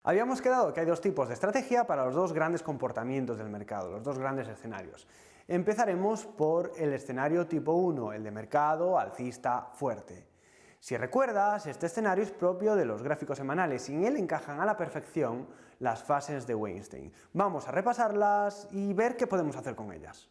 Habíamos quedado que hay dos tipos de estrategia para los dos grandes comportamientos del mercado, los dos grandes escenarios. Empezaremos por el escenario tipo 1, el de mercado alcista fuerte. Si recuerdas, este escenario es propio de los gráficos semanales y en él encajan a la perfección las fases de Weinstein. Vamos a repasarlas y ver qué podemos hacer con ellas.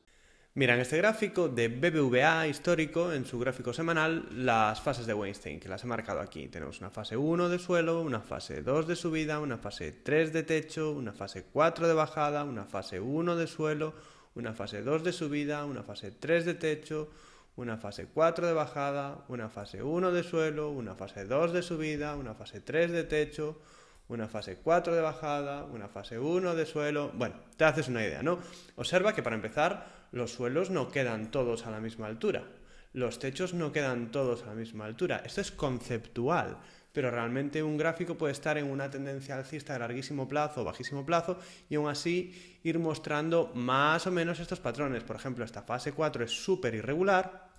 Mira, en este gráfico de BBVA histórico, en su gráfico semanal, las fases de Weinstein, que las he marcado aquí. Tenemos una fase 1 de suelo, una fase 2 de subida, una fase 3 de techo, una fase 4 de bajada, una fase 1 de suelo, una fase 2 de subida, una fase 3 de techo, una fase 4 de bajada, una fase 1 de suelo, una fase 2 de subida, una fase 3 de techo, una fase 4 de bajada, una fase 1 de suelo. Bueno, te haces una idea, ¿no? Observa que para empezar, los suelos no quedan todos a la misma altura. Los techos no quedan todos a la misma altura. Esto es conceptual, pero realmente un gráfico puede estar en una tendencia alcista de larguísimo plazo o bajísimo plazo y aún así ir mostrando más o menos estos patrones. Por ejemplo, esta fase 4 es súper irregular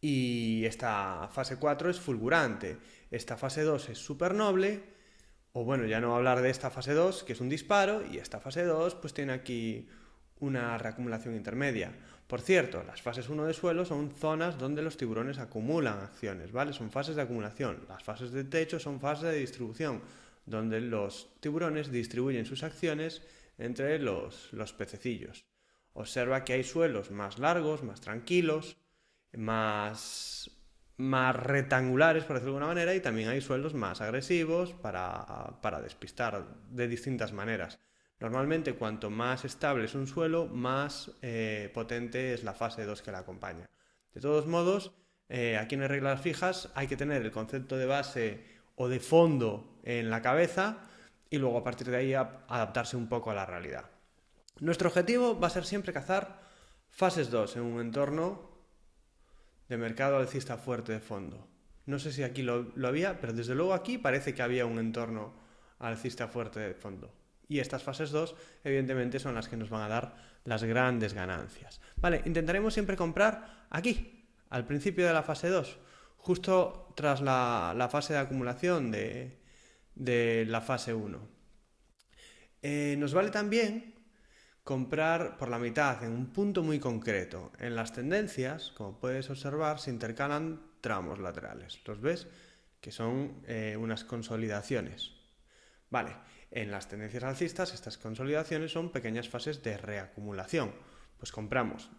y esta fase 4 es fulgurante. Esta fase 2 es súper noble. O bueno, ya no hablar de esta fase 2, que es un disparo, y esta fase 2 pues tiene aquí una reacumulación intermedia. Por cierto, las fases 1 de suelo son zonas donde los tiburones acumulan acciones, ¿vale? Son fases de acumulación. Las fases de techo son fases de distribución, donde los tiburones distribuyen sus acciones entre los pececillos. Observa que hay suelos más largos, más tranquilos, más rectangulares, por decirlo de alguna manera, y también hay suelos más agresivos para despistar de distintas maneras. Normalmente, cuanto más estable es un suelo, más potente es la fase 2 que la acompaña. De todos modos, aquí en reglas fijas hay que tener el concepto de base o de fondo en la cabeza y luego a partir de ahí adaptarse un poco a la realidad. Nuestro objetivo va a ser siempre cazar fases 2 en un entorno de mercado alcista fuerte de fondo. No sé si aquí lo había, pero desde luego aquí parece que había un entorno alcista fuerte de fondo. Y estas fases 2, evidentemente, son las que nos van a dar las grandes ganancias. Vale, intentaremos siempre comprar aquí, al principio de la fase 2, justo tras la fase de acumulación de la fase 1. Nos vale también comprar por la mitad en un punto muy concreto. En las tendencias, como puedes observar, se intercalan tramos laterales. ¿Los ves? Que son unas consolidaciones. Vale, en las tendencias alcistas estas consolidaciones son pequeñas fases de reacumulación. Pues compramos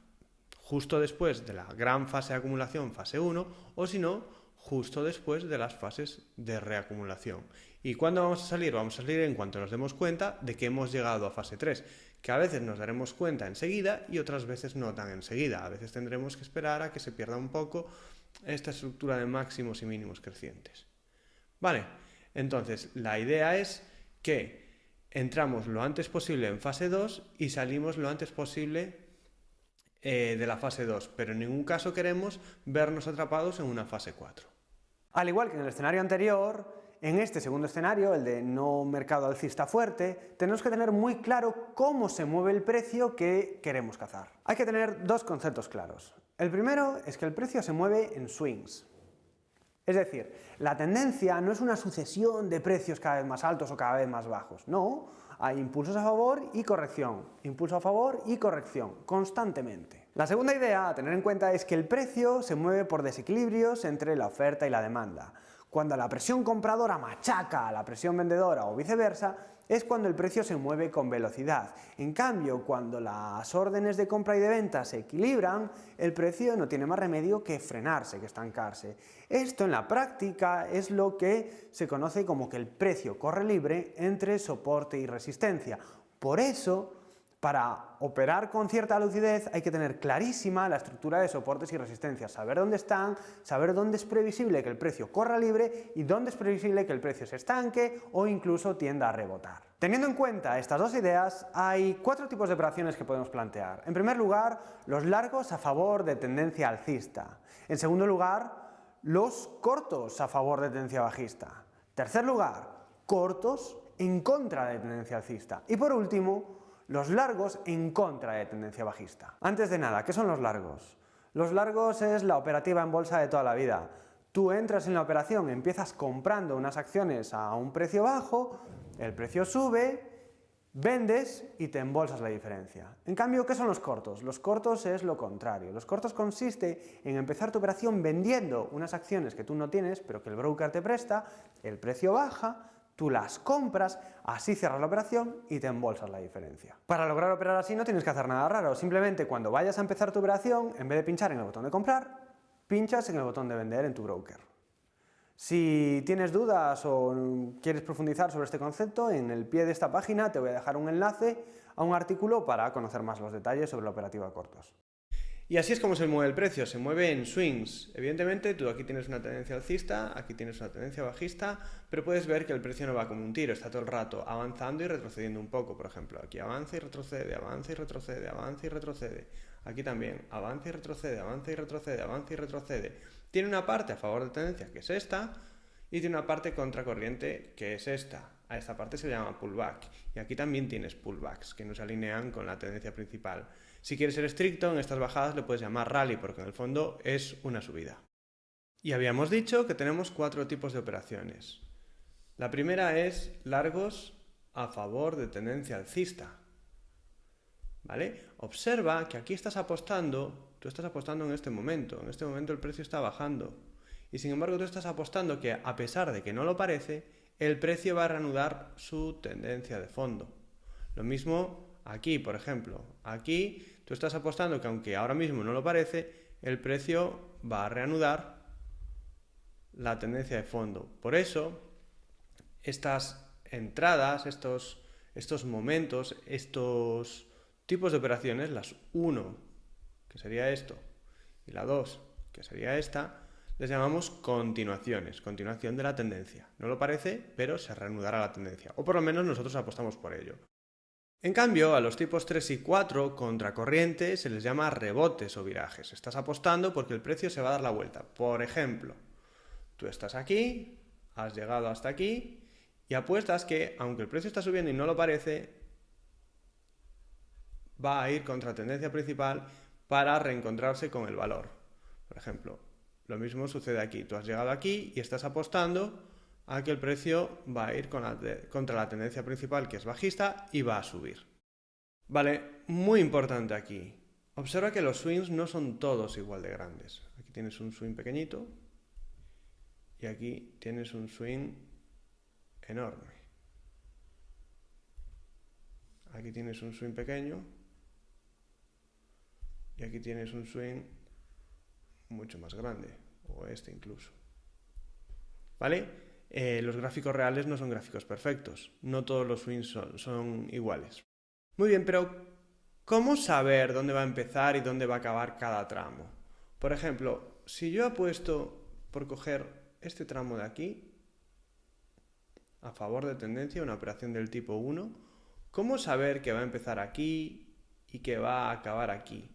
justo después de la gran fase de acumulación, fase 1, o si no, justo después de las fases de reacumulación. ¿Y cuándo vamos a salir? Vamos a salir en cuanto nos demos cuenta de que hemos llegado a fase 3, que a veces nos daremos cuenta enseguida y otras veces no tan enseguida. A veces tendremos que esperar a que se pierda un poco esta estructura de máximos y mínimos crecientes. Vale, entonces la idea es que entramos lo antes posible en fase 2 y salimos lo antes posible de la fase 2, pero en ningún caso queremos vernos atrapados en una fase 4. Al igual que en el escenario anterior, en este segundo escenario, el de no mercado alcista fuerte, tenemos que tener muy claro cómo se mueve el precio que queremos cazar. Hay que tener dos conceptos claros. El primero es que el precio se mueve en swings. Es decir, la tendencia no es una sucesión de precios cada vez más altos o cada vez más bajos, no, hay impulsos a favor y corrección, impulso a favor y corrección, constantemente. La segunda idea a tener en cuenta es que el precio se mueve por desequilibrios entre la oferta y la demanda. Cuando la presión compradora machaca a la presión vendedora o viceversa, es cuando el precio se mueve con velocidad. En cambio, cuando las órdenes de compra y de venta se equilibran, el precio no tiene más remedio que frenarse, que estancarse. Esto en la práctica es lo que se conoce como que el precio corre libre entre soporte y resistencia. Por eso, para operar con cierta lucidez hay que tener clarísima la estructura de soportes y resistencias, saber dónde están, saber dónde es previsible que el precio corra libre y dónde es previsible que el precio se estanque o incluso tienda a rebotar. Teniendo en cuenta estas dos ideas, hay cuatro tipos de operaciones que podemos plantear. En primer lugar, los largos a favor de tendencia alcista. En segundo lugar, los cortos a favor de tendencia bajista. En tercer lugar, cortos en contra de tendencia alcista. Y por último, los largos en contra de tendencia bajista. Antes de nada, ¿qué son los largos? Los largos es la operativa en bolsa de toda la vida. Tú entras en la operación, empiezas comprando unas acciones a un precio bajo el precio sube, vendes y te embolsas la diferencia. En cambio, ¿qué son los cortos? Los cortos es lo contrario. Los cortos consiste en empezar tu operación vendiendo unas acciones que tú no tienes, pero que el broker te presta, el precio baja, tú las compras, así cierras la operación y te embolsas la diferencia. Para lograr operar así no tienes que hacer nada raro, simplemente cuando vayas a empezar tu operación, en vez de pinchar en el botón de comprar, pinchas en el botón de vender en tu broker. Si tienes dudas o quieres profundizar sobre este concepto, en el pie de esta página te voy a dejar un enlace a un artículo para conocer más los detalles sobre la operativa de cortos. Y así es como se mueve el precio, se mueve en swings. Evidentemente tú aquí tienes una tendencia alcista, aquí tienes una tendencia bajista, pero puedes ver que el precio no va como un tiro, está todo el rato avanzando y retrocediendo un poco. Por ejemplo, aquí avanza y retrocede, avanza y retrocede, avanza y retrocede. Aquí también, avanza y retrocede, avanza y retrocede, avanza y retrocede. Tiene una parte a favor de tendencia, que es esta, y tiene una parte contracorriente, que es esta. A esta parte se llama pullback. Y aquí también tienes pullbacks, que no se alinean con la tendencia principal. Si quieres ser estricto, en estas bajadas le puedes llamar rally, porque en el fondo es una subida. Y habíamos dicho que tenemos 4 tipos de operaciones. La primera es largos a favor de tendencia alcista. ¿Vale? Observa que aquí estás apostando, tú estás apostando en este momento el precio está bajando. Y sin embargo tú estás apostando que, a pesar de que no lo parece, el precio va a reanudar su tendencia de fondo. Lo mismo aquí, por ejemplo. Aquí tú estás apostando que, aunque ahora mismo no lo parece, el precio va a reanudar la tendencia de fondo. Por eso, estas entradas, estos momentos, estos tipos de operaciones, las 1, que sería esto, y la 2, que sería esta, les llamamos continuaciones, continuación de la tendencia. No lo parece, pero se reanudará la tendencia, o por lo menos nosotros apostamos por ello. En cambio, a los tipos 3 y 4, contracorriente, se les llama rebotes o virajes. Estás apostando porque el precio se va a dar la vuelta. Por ejemplo, tú estás aquí, has llegado hasta aquí, y apuestas que, aunque el precio está subiendo y no lo parece, va a ir contra tendencia principal para reencontrarse con el valor. Por ejemplo, lo mismo sucede aquí. Tú has llegado aquí y estás apostando a que el precio va a ir contra la tendencia principal, que es bajista, y va a subir. Vale, muy importante aquí. Observa que los swings no son todos igual de grandes. Aquí tienes un swing pequeñito y aquí tienes un swing enorme. Aquí tienes un swing pequeño y aquí tienes un swing mucho más grande, o este incluso. ¿Vale? Los gráficos reales no son gráficos perfectos, no todos los swings son iguales. Muy bien, pero ¿cómo saber dónde va a empezar y dónde va a acabar cada tramo? Por ejemplo, si yo apuesto por coger este tramo de aquí, a favor de tendencia, una operación del tipo 1, ¿cómo saber que va a empezar aquí y que va a acabar aquí?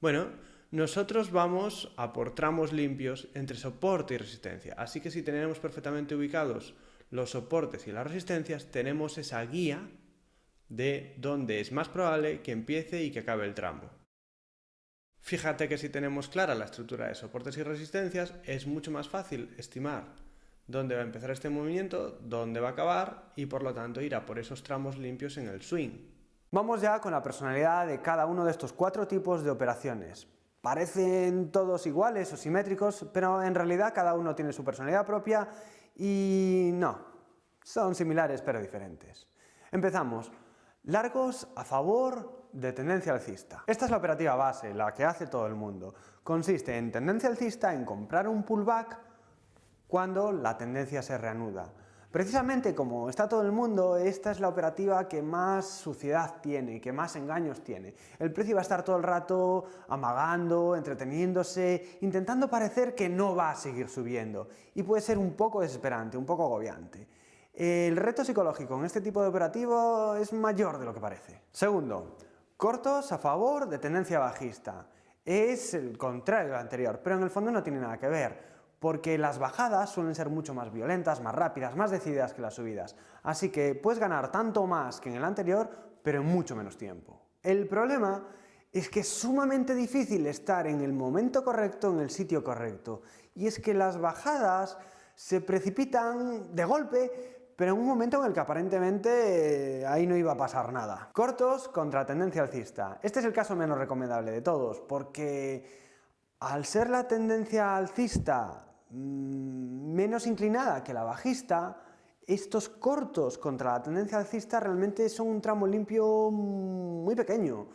Bueno, nosotros vamos a por tramos limpios entre soporte y resistencia, así que si tenemos perfectamente ubicados los soportes y las resistencias, tenemos esa guía de dónde es más probable que empiece y que acabe el tramo. Fíjate que si tenemos clara la estructura de soportes y resistencias, es mucho más fácil estimar dónde va a empezar este movimiento, dónde va a acabar y por lo tanto ir a por esos tramos limpios en el swing. Vamos ya con la personalidad de cada uno de estos 4 tipos de operaciones. Parecen todos iguales o simétricos, pero en realidad cada uno tiene su personalidad propia y no, son similares pero diferentes. Empezamos. Largos a favor de tendencia alcista. Esta es la operativa base, la que hace todo el mundo. Consiste en tendencia alcista, en comprar un pullback cuando la tendencia se reanuda. Precisamente como está todo el mundo, esta es la operativa que más suciedad tiene, que más engaños tiene. El precio va a estar todo el rato amagando, entreteniéndose, intentando parecer que no va a seguir subiendo. Y puede ser un poco desesperante, un poco agobiante. El reto psicológico en este tipo de operativo es mayor de lo que parece. Segundo, cortos a favor de tendencia bajista. Es el contrario del anterior, pero en el fondo no tiene nada que ver, porque las bajadas suelen ser mucho más violentas, más rápidas, más decididas que las subidas. Así que puedes ganar tanto más que en el anterior, pero en mucho menos tiempo. El problema es que es sumamente difícil estar en el momento correcto, en el sitio correcto. Y es que las bajadas se precipitan de golpe, pero en un momento en el que aparentemente ahí no iba a pasar nada. Cortos contra tendencia alcista. Este es el caso menos recomendable de todos, porque al ser la tendencia alcista menos inclinada que la bajista, estos cortos contra la tendencia alcista realmente son un tramo limpio muy pequeño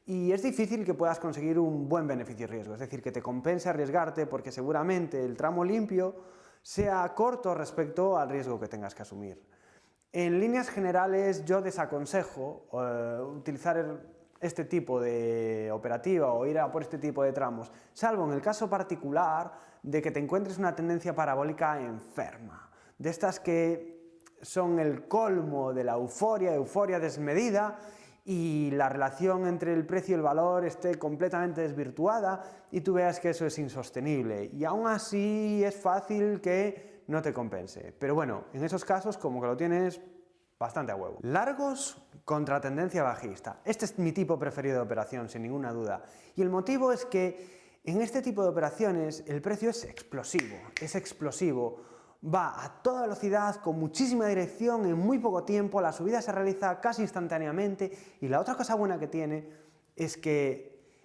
y es difícil que puedas conseguir un buen beneficio-riesgo, es decir, que te compense arriesgarte porque seguramente el tramo limpio sea corto respecto al riesgo que tengas que asumir. En líneas generales yo desaconsejo utilizar este tipo de operativa o ir a por este tipo de tramos, salvo en el caso particular de que te encuentres una tendencia parabólica enferma, de estas que son el colmo de la euforia desmedida, y la relación entre el precio y el valor esté completamente desvirtuada y tú veas que eso es insostenible, y aún así es fácil que no te compense. Pero bueno, en esos casos como que lo tienes bastante a huevo. Largos contra tendencia bajista. Este es mi tipo preferido de operación, sin ninguna duda. Y el motivo es que en este tipo de operaciones el precio es explosivo. Va a toda velocidad, con muchísima dirección, en muy poco tiempo, la subida se realiza casi instantáneamente, y la otra cosa buena que tiene es que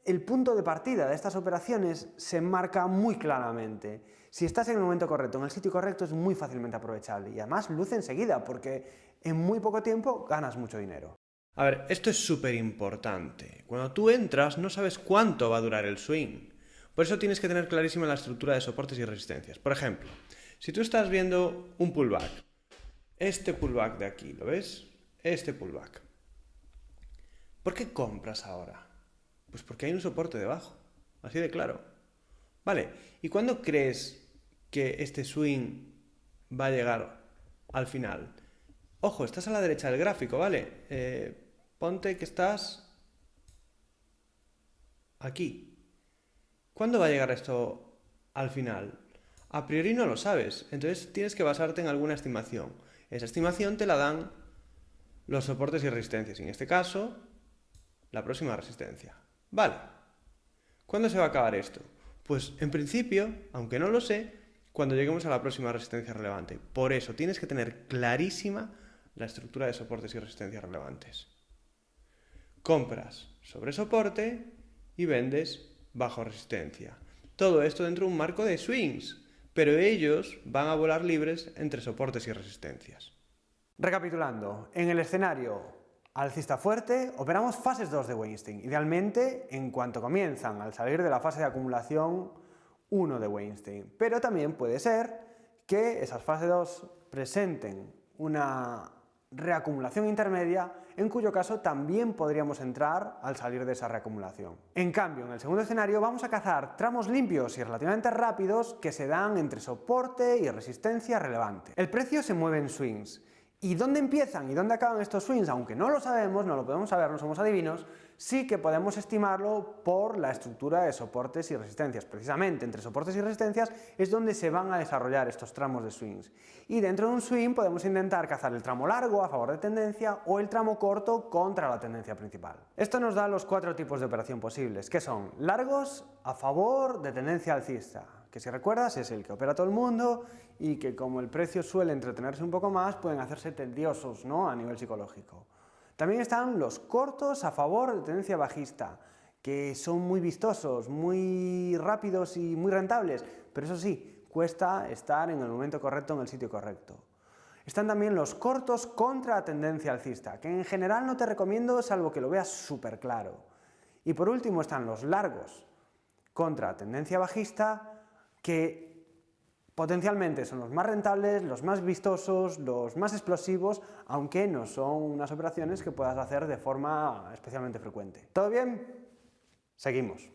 el punto de partida de estas operaciones se marca muy claramente. Si estás en el momento correcto, en el sitio correcto, es muy fácilmente aprovechable y además luce enseguida porque en muy poco tiempo ganas mucho dinero. A ver, esto es súper importante. Cuando tú entras no sabes cuánto va a durar el swing. Por eso tienes que tener clarísima la estructura de soportes y resistencias. Por ejemplo, si tú estás viendo un pullback, este pullback de aquí, ¿lo ves? Este pullback. ¿Por qué compras ahora? Pues porque hay un soporte debajo, así de claro. Vale, ¿y cuándo crees que este swing va a llegar al final? Ojo, estás a la derecha del gráfico, ¿vale? Ponte que estás aquí. ¿Cuándo va a llegar esto al final? A priori no lo sabes, entonces tienes que basarte en alguna estimación. Esa estimación te la dan los soportes y resistencias, y en este caso, la próxima resistencia. Vale, ¿cuándo se va a acabar esto? Pues en principio, aunque no lo sé, cuando lleguemos a la próxima resistencia relevante. Por eso tienes que tener clarísima la estructura de soportes y resistencias relevantes. Compras sobre soporte y vendes bajo resistencia. Todo esto dentro de un marco de swings, pero ellos van a volar libres entre soportes y resistencias. Recapitulando, en el escenario alcista fuerte operamos fases 2 de Weinstein, idealmente en cuanto comienzan, al salir de la fase de acumulación 1 de Weinstein, pero también puede ser que esas fases 2 presenten una reacumulación intermedia, en cuyo caso también podríamos entrar al salir de esa reacumulación. En cambio, en el segundo escenario vamos a cazar tramos limpios y relativamente rápidos que se dan entre soporte y resistencia relevante. El precio se mueve en swings. ¿Y dónde empiezan y dónde acaban estos swings? Aunque no lo sabemos, no lo podemos saber, no somos adivinos, sí que podemos estimarlo por la estructura de soportes y resistencias. Precisamente entre soportes y resistencias es donde se van a desarrollar estos tramos de swings. Y dentro de un swing podemos intentar cazar el tramo largo a favor de tendencia o el tramo corto contra la tendencia principal. Esto nos da los 4 tipos de operación posibles, que son largos a favor de tendencia alcista, que si recuerdas es el que opera todo el mundo y que como el precio suele entretenerse un poco más pueden hacerse tediosos, ¿no?, a nivel psicológico. También están los cortos a favor de tendencia bajista, que son muy vistosos, muy rápidos y muy rentables, pero eso sí, cuesta estar en el momento correcto, en el sitio correcto. Están también los cortos contra tendencia alcista, que en general no te recomiendo salvo que lo veas súper claro. Y por último están los largos contra tendencia bajista, que potencialmente son los más rentables, los más vistosos, los más explosivos, aunque no son unas operaciones que puedas hacer de forma especialmente frecuente. ¿Todo bien? Seguimos.